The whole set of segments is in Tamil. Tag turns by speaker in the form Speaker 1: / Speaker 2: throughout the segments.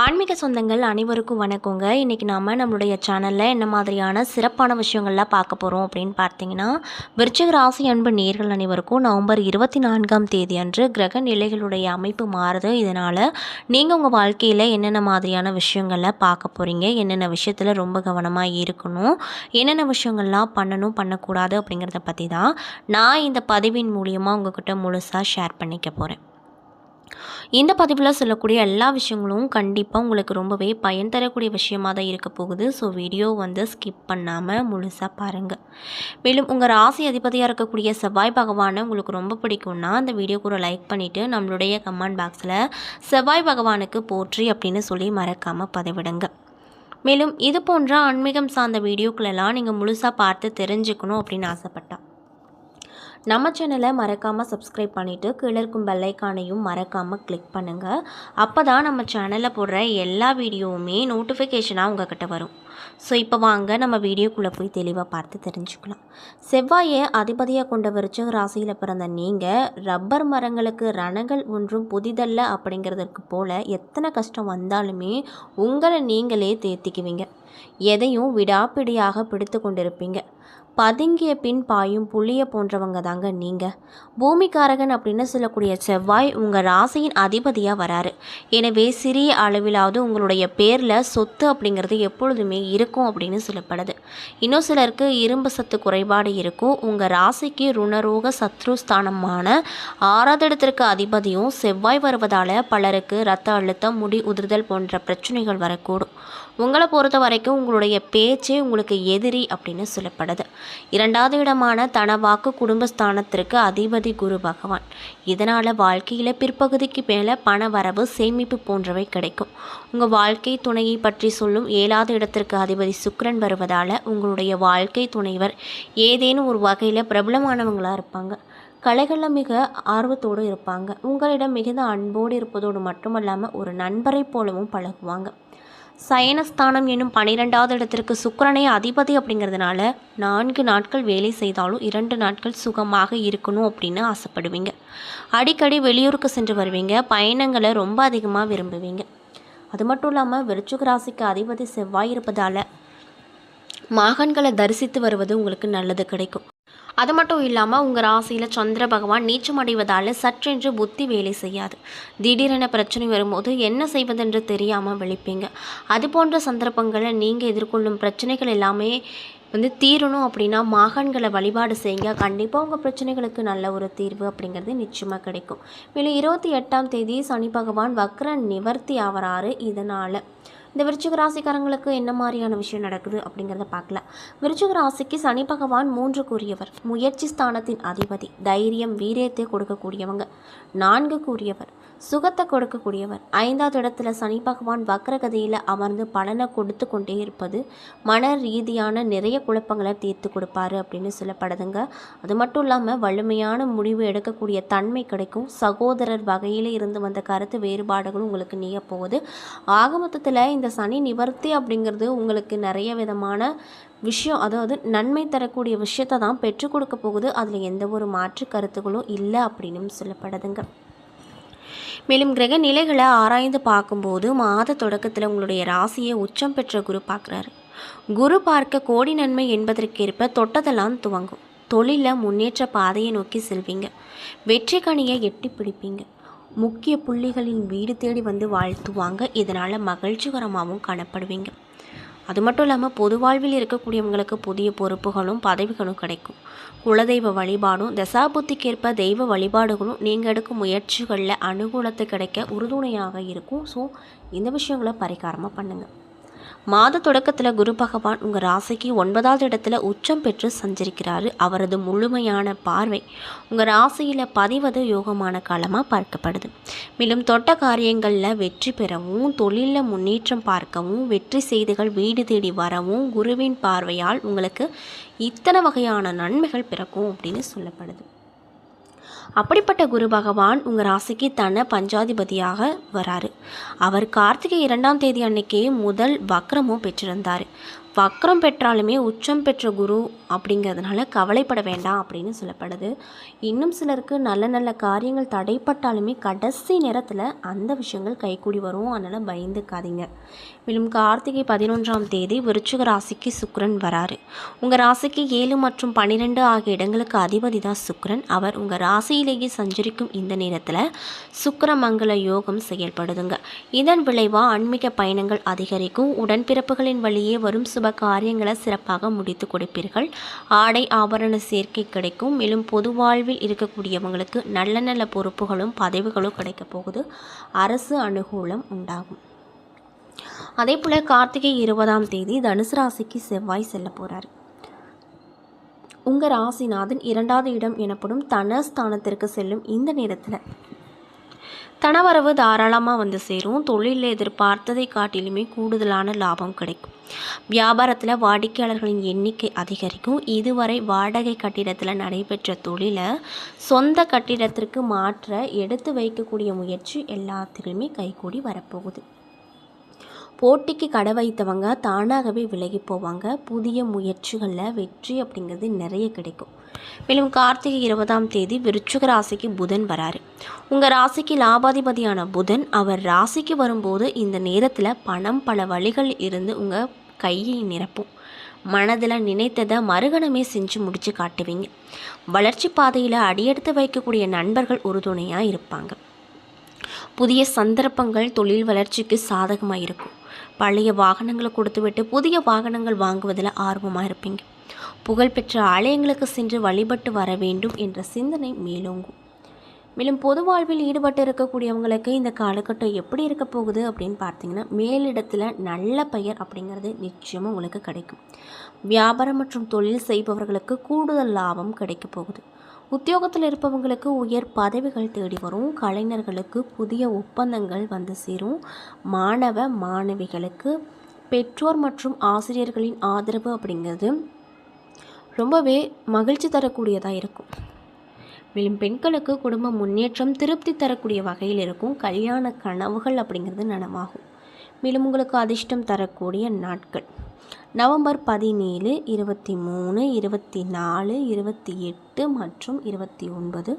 Speaker 1: ஆன்மீக சொந்தங்கள் அனைவருக்கும் வணக்கங்க. இன்றைக்கி நம்மளுடைய சேனலில் என்ன மாதிரியான சிறப்பான விஷயங்கள்லாம் பார்க்க போகிறோம் அப்படின்னு பார்த்தீங்கன்னா, விருச்சிக ராசி அன்பு நேயர்கள் அனைவருக்கும் நவம்பர் 24ஆம் தேதி அன்று கிரக நிலைகளுடைய அமைப்பு மாறுது. இதனால் நீங்கள் உங்கள் வாழ்க்கையில் என்னென்ன மாதிரியான விஷயங்களை பார்க்க போகிறீங்க, என்னென்ன விஷயத்தில் ரொம்ப கவனமாக இருக்கணும், என்னென்ன விஷயங்கள்லாம் பண்ணணும் பண்ணக்கூடாது அப்படிங்கிறத பற்றி தான் நான் இந்த பதிவின் மூலியமாக உங்கள்கிட்ட முழுசாக ஷேர் பண்ணிக்க போகிறேன். இந்த பதிவில் சொல்லக்கூடிய எல்லா விஷயங்களும் கண்டிப்பாக உங்களுக்கு ரொம்பவே பயன் தரக்கூடிய விஷயமாக தான் இருக்க போகுது. ஸோ வீடியோ ஸ்கிப் பண்ணாமல் முழுசாக பாருங்கள். மேலும் உங்கள் ராசி அதிபதியாக இருக்கக்கூடிய செவ்வாய் பகவானை உங்களுக்கு ரொம்ப பிடிக்கும்னா அந்த வீடியோக்கு ஒரு லைக் பண்ணிவிட்டு நம்மளுடைய கமெண்ட் பாக்ஸில் செவ்வாய் பகவானுக்கு போற்றி அப்படின்னு சொல்லி மறக்காமல் பதிவிடுங்க. மேலும் இது போன்ற ஆன்மீகம் சார்ந்த வீடியோக்களெல்லாம் நீங்கள் முழுசாக பார்த்து தெரிஞ்சுக்கணும் அப்படின்னு ஆசைப்பட்டா நம்ம சேனலை மறக்காமல் சப்ஸ்கிரைப் பண்ணிவிட்டு கீழே இருக்கும் பெல்லைக்கானையும் மறக்காமல் கிளிக் பண்ணுங்கள். அப்போ தான் நம்ம சேனலில் போடுற எல்லா வீடியோவுமே நோட்டிஃபிகேஷனாக உங்கள்கிட்ட வரும். ஸோ இப்போ வாங்க நம்ம வீடியோக்குள்ளே போய் தெளிவாக பார்த்து தெரிஞ்சுக்கலாம். செவ்வாயை அதிபதியாக கொண்ட விருச்சிக ராசியில் பிறந்த நீங்கள் ரப்பர் மரங்களுக்கு ரணங்கள் ஒன்றும் புதிதல்ல அப்படிங்கிறதுக்கு போல் எத்தனை கஷ்டம் வந்தாலுமே உங்களை நீங்களே தேர்த்திக்குவீங்க. எதையும் விடாப்பிடியாக பிடித்து கொண்டிருப்பீங்க. பதுங்கிய பின் பாயும் புள்ளிய போன்றவங்க தாங்க நீங்கள். பூமிக்காரகன் அப்படின்னு சொல்லக்கூடிய செவ்வாய் உங்கள் ராசியின் அதிபதியாக வராரு. எனவே சிறிய அளவிலாவது உங்களுடைய பேரில் சொத்து அப்படிங்கிறது எப்பொழுதுமே இருக்கும் அப்படின்னு சொல்லப்படுது. இன்னும் சிலருக்கு இரும்பு சத்து குறைபாடு இருக்கும். உங்கள் ராசிக்கு ருணரோக சத்ருஸ்தானமான 6வது இடத்திற்கு அதிபதியும் செவ்வாய் வருவதால் பலருக்கு இரத்த அழுத்தம், முடி உதிர்தல் போன்ற பிரச்சனைகள் வரக்கூடும். உங்களை பொறுத்த வரைக்கும் உங்களுடைய பேச்சே உங்களுக்கு எதிரி அப்படின்னு சொல்லப்படுது. 2வது இடமான தனவாக்கு குடும்பஸ்தானத்திற்கு அதிபதி குரு பகவான். இதனால் வாழ்க்கையில் பிற்பகுதிக்கு மேலே பண வரவு, சேமிப்பு போன்றவை கிடைக்கும். உங்கள் வாழ்க்கை துணையை பற்றி சொல்லும் 7வது இடத்திற்கு அதிபதி சுக்கிரன் வருவதால் உங்களுடைய வாழ்க்கை துணைவர் ஏதேனும் ஒரு வகையில் பிரபலமானவங்களாக இருப்பாங்க. கலைகளில் மிக ஆர்வத்தோடு இருப்பாங்க. உங்களிடம் மிகுந்த அன்போடு இருப்பதோடு மட்டுமல்லாமல் ஒரு நண்பரை போலவும் பழகுவாங்க. சயனஸ்தானம் என்னும் 12வது இடத்திற்கு சுக்கிரனே அதிபதி அப்படிங்கிறதுனால 4 நாட்கள் வேலை செய்தாலும் 2 நாட்கள் சுகமாக இருக்கணும் அப்படின்னு ஆசைப்படுவீங்க. அடிக்கடி வெளியூருக்கு சென்று வருவீங்க. பயணங்களை ரொம்ப அதிகமாக விரும்புவீங்க. அது மட்டும் இல்லாமல் விருச்சிக ராசிக்கு அதிபதி செவ்வாய் இருப்பதால் மகான்களை தரிசித்து வருவது உங்களுக்கு நல்லது கிடைக்கும். அது மட்டும் இல்லாமல் உங்கள் ராசியில் சந்திர பகவான் நீச்சம் அடைவதால் சற்றென்று புத்தி வேலை செய்யாது. திடீரென பிரச்சனை வரும்போது என்ன செய்வதென்று தெரியாமல் விழிப்பீங்க. அது போன்ற சந்தர்ப்பங்களில் நீங்கள் எதிர்கொள்ளும் பிரச்சனைகள் எல்லாமே தீரணும் அப்படின்னா மகான்களை வழிபாடு செய்யுங்க. கண்டிப்பாக உங்கள் பிரச்சனைகளுக்கு நல்ல ஒரு தீர்வு அப்படிங்கிறது நிச்சயமாக கிடைக்கும். மேலும் 28ஆம் தேதி சனி பகவான் வக்ர நிவர்த்தி ஆகிறாரு. இதனால் இந்த விருச்சிக ராசிக்காரங்களுக்கு என்ன மாதிரியான விஷயம் நடக்குது அப்படிங்கிறத பார்க்கலாம். விருச்சிக ராசிக்கு சனி பகவான் 3 முயற்சி ஸ்தானத்தின் அதிபதி, தைரியம் வீரியத்தை கொடுக்கக்கூடியவங்க. 4 சுகத்தை கொடுக்கக்கூடியவர். 5வது இடத்துல சனி பகவான் வக்ரகதியில் அமர்ந்து பலனை கொடுத்து கொண்டே இருப்பது மன ரீதியான நிறைய குழப்பங்களை தீர்த்து கொடுப்பாரு அப்படின்னு சொல்லப்படுதுங்க. அது மட்டும் இல்லாமல் வலிமையான முடிவு எடுக்கக்கூடிய தன்மை கிடைக்கும். சகோதரர் வகையில் இருந்து வந்த கருத்து வேறுபாடுகளும் உங்களுக்கு நீங்க போகுது. ஆக மொத்தத்தில் இந்த சனி நிவர்த்தி அப்படிங்கிறது உங்களுக்கு நிறைய விதமான விஷயம், அதாவது நன்மை தரக்கூடிய விஷயத்தை தான் பெற்றுக் கொடுக்க போகுது. அதில் எந்த ஒரு மாற்று கருத்துக்களும் இல்லை அப்படின்னு சொல்லப்படுதுங்க. மேலும் கிரக நிலைகளை ஆராய்ந்து பார்க்கும்போது மாத தொடக்கத்தில் உங்களுடைய ராசியை உச்சம் பெற்ற குரு பார்க்குறாரு. குரு பார்க்க கோடி நன்மை என்பதற்கேற்ப தொட்டதெல்லாம் துவங்கும். தொழிலில் முன்னேற்ற பாதையை நோக்கி செல்வீங்க. வெற்றி கனியை எட்டி பிடிப்பீங்க. முக்கிய புள்ளிகளின் வீடு தேடி வாழ்த்துவாங்க. இதனால் மகிழ்ச்சிகரமாகவும் காணப்படுவீங்க. அது மட்டும் இல்லாமல் பொது வாழ்வில் இருக்கக்கூடியவங்களுக்கு புதிய பொறுப்புகளும் பதவிகளும் கிடைக்கும். குலதெய்வ வழிபாடும் தசாபுத்திக்கேற்ப தெய்வ வழிபாடுகளும் நீங்கள் எடுக்கும் முயற்சிகளில் அனுகூலத்தை கிடைக்க உறுதுணையாக இருக்கும். ஸோ இந்த விஷயங்களை பரிகாரமாக பண்ணுங்கள். மாத தொடக்கத்தில் குரு பகவான் உங்கள் ராசிக்கு 9வது இடத்துல உச்சம் பெற்று சஞ்சரிக்கிறாரு. அவரது முழுமையான பார்வை உங்கள் ராசியில் பதிவது யோகமான காலமாக பார்க்கப்படுது. மேலும் தொட்ட காரியங்களில் வெற்றி பெறவும், தொழிலில் முன்னேற்றம் பார்க்கவும், வெற்றி செய்திகள் வீடு தேடி வரவும் குருவின் பார்வையால் உங்களுக்கு இத்தனை வகையான நன்மைகள் பிறக்கும் அப்படின்னு சொல்லப்படுது. அப்படிப்பட்ட குரு பகவான் உங்கள் ராசிக்கு தன பஞ்சாதிபதியாக வராரு. அவர் கார்த்திகை 2ஆம் தேதி அன்னைக்கே முதல் வக்ரமும் பெற்றிருந்தார். வக்ரம் பெற்றாலுமே உச்சம் பெற்ற குரு அப்படிங்கிறதுனால கவலைப்பட வேண்டாம் அப்படின்னு சொல்லப்படுது. இன்னும் சிலருக்கு நல்ல நல்ல காரியங்கள் தடைப்பட்டாலுமே கடைசி நேரத்தில் அந்த விஷயங்கள் கைகூடி வரும். அதனால் பயந்துக்காதீங்க. மேலும் கார்த்திகை 11ஆம் தேதி விருச்சிக ராசிக்கு சுக்கிரன் வராரு. உங்கள் ராசிக்கு 7 மற்றும் 12 ஆகிய இடங்களுக்கு அதிபதி தான் சுக்கிரன். அவர் உங்கள் ராசியிலேயே சஞ்சரிக்கும் இந்த நேரத்தில் சுக்கிரமங்கல யோகம் செயல்படுதுங்க. இதன் விளைவாக ஆன்மீக பயணங்கள் அதிகரிக்கும். உடன்பிறப்புகளின் வழியே வரும் சுப காரியங்களை சிறப்பாக முடித்து கொடுப்பீர்கள். ஆடை ஆபரண சேர்க்கை கிடைக்கும். மேலும் பொது வாழ்வில் இருக்கக்கூடியவங்களுக்கு நல்ல நல்ல பொறுப்புகளும் பதவிகளும் கிடைக்க போகுது. அரசு அனுகூலம் உண்டாகும். அதே போல் கார்த்திகை 20ஆம் தேதி தனுசு ராசிக்கு செவ்வாய் செல்ல போகிறார். உங்கள் ராசிநாதன் 2வது இடம் எனப்படும் தனஸ்தானத்திற்கு செல்லும் இந்த நேரத்தில் தனவரவு தாராளமாக வந்து சேரும். தொழிலில் எதிர்பார்த்ததை காட்டிலுமே கூடுதலான லாபம் கிடைக்கும். வியாபாரத்தில் வாடிக்கையாளர்களின் எண்ணிக்கை அதிகரிக்கும். இதுவரை வாடகை கட்டிடத்தில் நடைபெற்ற தொழிலை சொந்த கட்டிடத்திற்கு மாற்ற எடுத்து வைக்கக்கூடிய முயற்சி எல்லாத்திலுமே கைகூடி வரப்போகுது. போட்டிக்கு கடை வைத்தவங்க தானாகவே விலகி போவாங்க. புதிய முயற்சிகளில் வெற்றி அப்படிங்கிறது நிறைய கிடைக்கும். மேலும் கார்த்திகை 20ஆம் தேதி விருச்சிக ராசிக்கு புதன் வராரு. உங்கள் ராசிக்கு லாபாதிபதியான புதன் அவர் ராசிக்கு வரும்போது இந்த நேரத்தில் பணம் பல வழிகள் இருந்து உங்கள் கையை நிரப்பும். மனதில் நினைத்ததை மறுகணமே செஞ்சு முடித்து காட்டுவீங்க. வளர்ச்சி பாதையில் அடியெடுத்து வைக்கக்கூடிய நண்பர்கள் உறுதுணையாக இருப்பாங்க. புதிய சந்தர்ப்பங்கள் தொழில் வளர்ச்சிக்கு சாதகமாக இருக்கும். பழைய வாகனங்களை கொடுத்துவிட்டு புதிய வாகனங்கள் வாங்குவதில் ஆர்வமாக இருப்பீங்க. புகழ்பெற்ற ஆலயங்களுக்கு சென்று வழிபட்டு வர வேண்டும் என்ற சிந்தனை மேலோங்கும். மேலும் பொது வாழ்வில் ஈடுபட்டு இருக்கக்கூடியவங்களுக்கு இந்த காலகட்டம் எப்படி இருக்க போகுது அப்படின்னு பார்த்தீங்கன்னா, மேலிடத்தில் நல்ல பெயர் அப்படிங்கிறது நிச்சயமாக உங்களுக்கு கிடைக்கும். வியாபாரம் மற்றும் தொழில் செய்பவர்களுக்கு கூடுதல் லாபம் கிடைக்க போகுது. உத்தியோகத்தில் இருப்பவங்களுக்கு உயர் பதவிகள் தேடி வரும். கலைஞர்களுக்கு புதிய ஒப்பந்தங்கள் வந்து சேரும். மாணவ மாணவிகளுக்கு பெற்றோர் மற்றும் ஆசிரியர்களின் ஆதரவு அப்படிங்கிறது ரொம்பவே மகிழ்ச்சி தரக்கூடியதாக இருக்கும். மேலும் பெண்களுக்கு குடும்ப முன்னேற்றம் திருப்தி தரக்கூடிய வகையில் இருக்கும். கல்யாண கனவுகள் அப்படிங்கிறது நனவாகும். மேலும் உங்களுக்கு அதிர்ஷ்டம் தரக்கூடிய நாட்கள் நவம்பர் 17, 23, 24, 28 மற்றும் 29,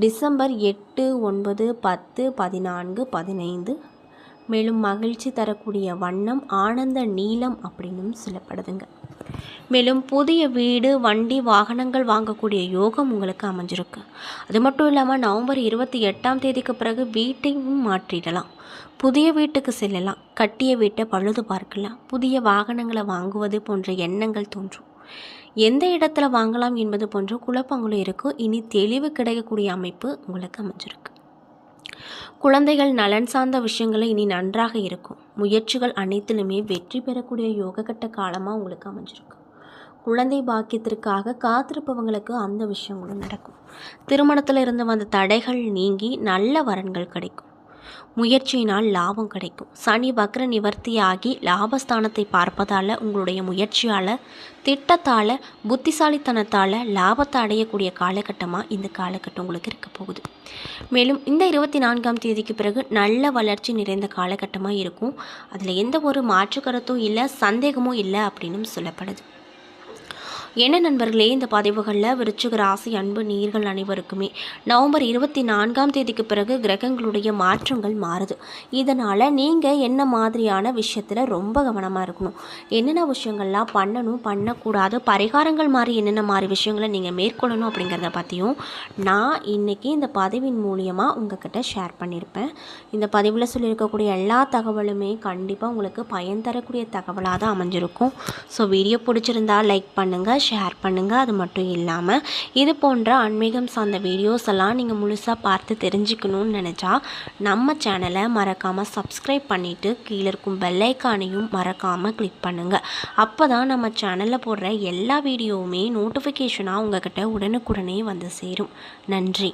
Speaker 1: டிசம்பர் 8, 9, 10, 14, 15. மேலும் மகிழ்ச்சி தரக்கூடிய வண்ணம் ஆனந்த நீலம் அப்படின்னும் சொல்லப்படுதுங்க. மேலும் புதிய வீடு வண்டி வாகனங்கள் வாங்கக்கூடிய யோகம் உங்களுக்கு அமைஞ்சிருக்கு. அது மட்டும் இல்லாமல் நவம்பர் 28ஆம் தேதிக்கு பிறகு வீட்டையும் மாற்றிடலாம். புதிய வீட்டுக்கு செல்லலாம். கட்டிய வீட்டை பழுது பார்க்கலாம். புதிய வாகனங்களை வாங்குவது போன்ற எண்ணங்கள் தோன்றும். எந்த இடத்துல வாங்கலாம் என்பது போன்ற குழப்பங்களும் இருக்கும். இனி தெளிவு கிடைக்கக்கூடிய அமைப்பு உங்களுக்கு அமைஞ்சிருக்கு. குழந்தைகள் நலன் சார்ந்த விஷயங்களும் இனி நன்றாக இருக்கும். முயற்சிகள் அனைத்திலுமே வெற்றி பெறக்கூடிய யோகக்கட்ட காலமாக உங்களுக்கு அமைஞ்சிருக்கு. குழந்தை பாக்கியத்திற்காக காத்திருப்பவங்களுக்கு அந்த விஷயங்களும் நடக்கும். திருமணத்தில் இருந்து வந்த தடைகள் நீங்கி நல்ல வரன்கள் கிடைக்கும். முயற்சியினால் லாபம் கிடைக்கும். சனி வக்ர நிவர்த்தியாகி லாபஸ்தானத்தை பார்ப்பதால் உங்களுடைய முயற்சியால் திட்டத்தால் புத்திசாலித்தனத்தால் லாபத்தை அடையக்கூடிய காலகட்டமாக இந்த காலகட்டம் உங்களுக்கு இருக்க போகுது. மேலும் இந்த 24ஆம் தேதிக்கு பிறகு நல்ல வளர்ச்சி நிறைந்த காலகட்டமாக இருக்கும். அதில் எந்த ஒரு மாற்று கருத்தும் இல்லை, சந்தேகமும் இல்லை அப்படின்னு சொல்லப்படுது. என்ன நண்பர்களே, இந்த பதிவுகளில் விருச்சிக ராசி அன்பு நேயர்கள் அனைவருக்குமே நவம்பர் 24ஆம் தேதிக்கு பிறகு கிரகங்களுடைய மாற்றங்கள் மாறுது. இதனால் நீங்கள் என்ன மாதிரியான விஷயத்தில் ரொம்ப கவனமாக இருக்கணும், என்னென்ன விஷயங்கள்லாம் பண்ணணும் பண்ணக்கூடாது, பரிகாரங்கள் மாதிரி என்னென்ன மாதிரி விஷயங்களை நீங்கள் மேற்கொள்ளணும் அப்படிங்கிறத பற்றியும் நான் இன்றைக்கி இந்த பதிவின் மூலியமாக உங்கள்கிட்ட ஷேர் பண்ணியிருப்பேன். இந்த பதிவில் சொல்லியிருக்கக்கூடிய எல்லா தகவலுமே கண்டிப்பாக உங்களுக்கு பயன் தரக்கூடிய தகவலாக தான் அமைஞ்சிருக்கும். ஸோ வீடியோ பிடிச்சிருந்தால் லைக் பண்ணுங்கள், ஷேர் பண்ணுங்கள். அது மட்டும் இல்லாமல் இது போன்ற ஆன்மீகம் சார்ந்த வீடியோஸ் எல்லாம் நீங்கள் முழுசாக பார்த்து தெரிஞ்சுக்கணும்னு நினச்சா நம்ம சேனலை மறக்காமல் சப்ஸ்கிரைப் பண்ணிவிட்டு கீழே இருக்கும் பெல் ஐக்கானையும் மறக்காமல் கிளிக் பண்ணுங்கள். அப்போ தான் நம்ம சேனலில் போடுற எல்லா வீடியோவுமே நோட்டிஃபிகேஷனாக உங்கள்கிட்ட உடனுக்குடனே வந்து சேரும். நன்றி.